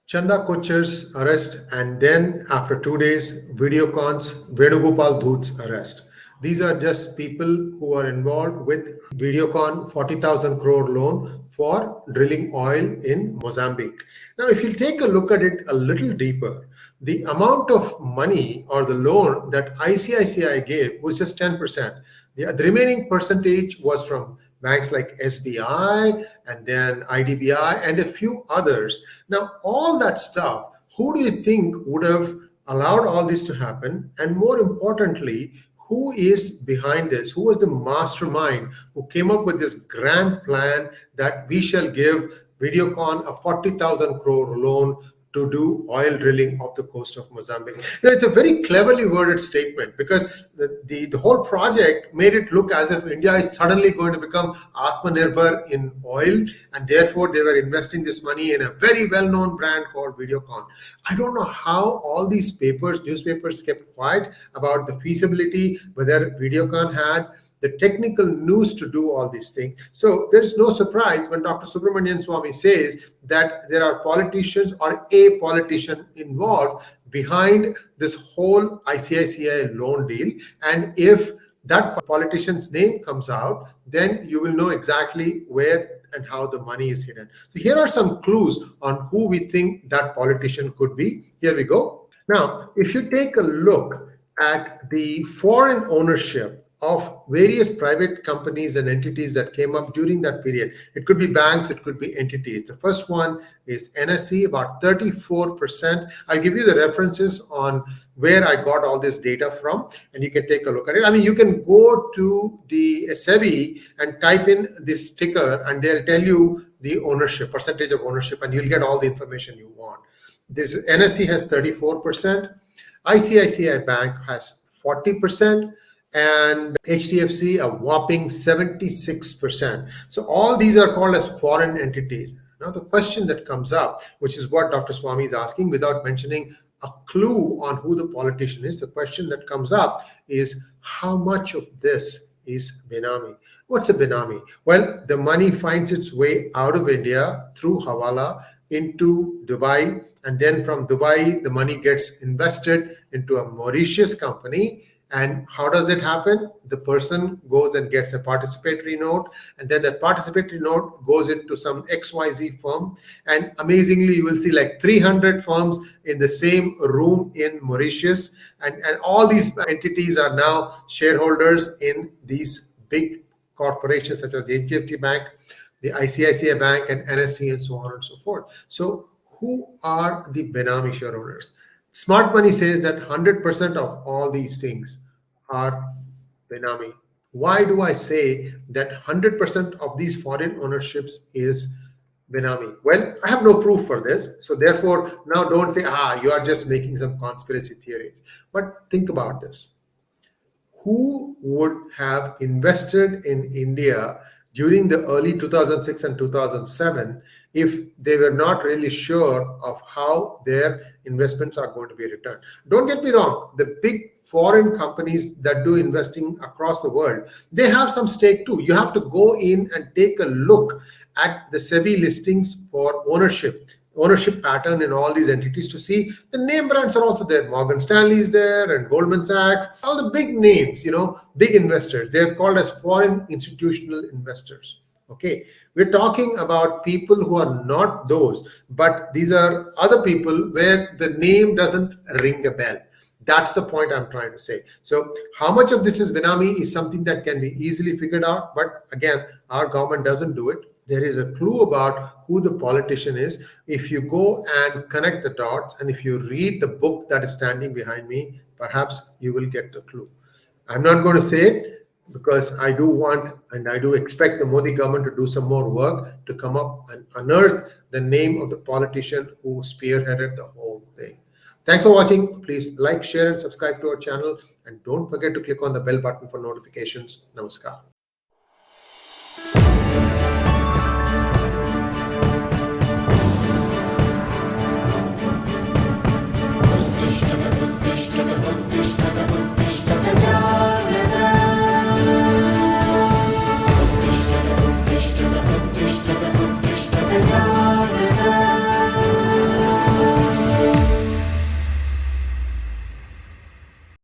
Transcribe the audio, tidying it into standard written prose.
Chanda Kocher's arrest, and then after 2 days, Videocon's 𝙒𝙗𝙖𝙩𝙦𝙤𝙤's arrest. These are just people who are involved with Videocon 40,000 crore loan for drilling oil in Mozambique. Now, if you take a look at it a little deeper, the amount of money or the loan that ICICI gave was just 10%. The remaining percentage was from banks like SBI and then IDBI and a few others. Now, all that stuff, who do you think would have allowed all this to happen? And more importantly, who is behind this? Who was the mastermind who came up with this grand plan that we shall give Videocon a 40,000 crore loan to do oil drilling off the coast of Mozambique? Now, it's a very cleverly worded statement because the whole project made it look as if India is suddenly going to become Atmanirbhar in oil, and therefore they were investing this money in a very well-known brand called Videocon. I don't know how all these newspapers kept quiet about the feasibility, whether Videocon had the technical news to do all these things. So there is no surprise when Dr. Subramanian Swamy says that there are politicians or a politician involved behind this whole ICICI loan deal. And if that politician's name comes out, then you will know exactly where and how the money is hidden. So here are some clues on who we think that politician could be. Here we go. Now, if you take a look at the foreign ownership of various private companies and entities that came up during that period. It could be banks, it could be entities. The first one is NSE, about 34%. I'll give you the references on where I got all this data from, and you can take a look at it. I mean, you can go to the SEBI and type in this ticker, and they'll tell you the ownership, percentage of ownership, and you'll get all the information you want. This NSE has 34%, ICICI Bank has 40%, and HDFC a whopping 76%. So all these are called as foreign entities. Now the question that comes up, which is what Dr. Swamy is asking without mentioning a clue on who the politician is, the question that comes up is how much of this is Benami? What's a Benami? Well, the money finds its way out of India through Hawala into Dubai, and then from Dubai the money gets invested into a Mauritius company. And how does it happen? The person goes and gets a participatory note, and then that participatory note goes into some XYZ firm. And amazingly, you will see like 300 firms in the same room in Mauritius. And all these entities are now shareholders in these big corporations such as the HDFC Bank, the ICICI Bank, and NSE, and so on and so forth. So who are the Benami shareholders? Smart Money says that 100% of all these things are Benami. Why do I say that 100% of these foreign ownerships is Benami? Well, I have no proof for this. So therefore, now don't say, you are just making some conspiracy theories. But think about this. Who would have invested in India during the early 2006 and 2007 if they were not really sure of how their investments are going to be returned? Don't get me wrong, the big foreign companies that do investing across the world, they have some stake too. You have to go in and take a look at the SEBI listings for ownership pattern in all these entities to see the name brands are also there. Morgan Stanley is there and Goldman Sachs, all the big names, big investors. They're called as foreign institutional investors. Okay, we're talking about people who are not those, but these are other people where the name doesn't ring a bell. That's the point I'm trying to say. So how much of this is Benami is something that can be easily figured out. But again, our government doesn't do it. There is a clue about who the politician is. If you go and connect the dots, and if you read the book that is standing behind me, perhaps you will get the clue. I'm not going to say it because I do want and I do expect the Modi government to do some more work to come up and unearth the name of the politician who spearheaded the whole thing. Thanks for watching. Please like, share, and subscribe to our channel. And don't forget to click on the bell button for notifications. Namaskar. 𝙤𝙧𝙤𝙤